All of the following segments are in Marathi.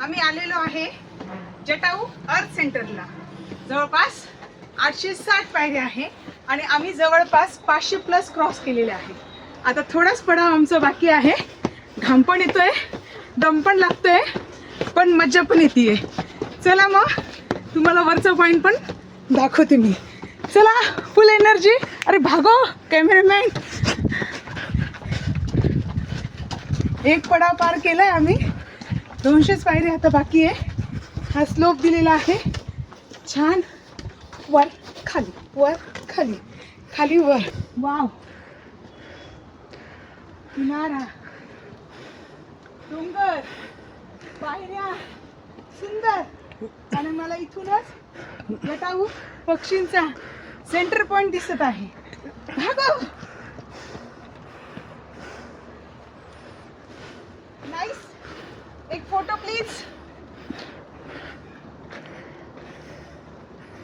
आम्ही आलेलो आहे जटाऊ अर्थ सेंटरला. जवळपास 860 पायऱ्या आहे आणि आम्ही जवळपास 500+ क्रॉस केलेले आहे. आता थोडाच पडाव आमचं बाकी आहे. घाम पण येतोय, दम पण लागतोय, पण मज्जा पण येते. चला मग तुम्हाला वरचा पॉईंट पण दाखवते मी. चला, फुल एनर्जी. अरे भागो कॅमेरामॅन. एक पडाव पार केलाय आम्ही. 200 पायरी आता बाकी आहे. हा स्लोप दिलेला आहे छान. वर खाली, वर खाली, खाली वर. वाव, किनारा, डोंगर, पायऱ्या, सुंदर. आणि मला इथूनच जटाऊ पक्षींचा सेंटर पॉइंट दिसत आहे. भागो. नाईस. एक फोटो प्लीज.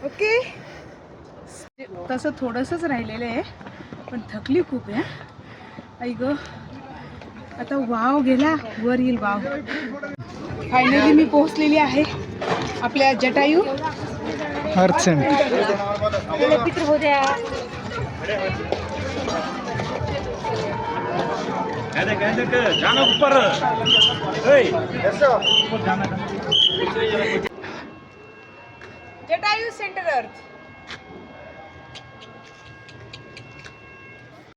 ओके. तसं थोडंसंच राहिलेलं आहे, पण थकली खूप आहे. आई ग, आता वाव गेला, वर येईल वाव. फायनली मी पोहोचलेली आहे आपल्या जटायू अर्थ सेंटर. जटायू सेंटर अर्थ.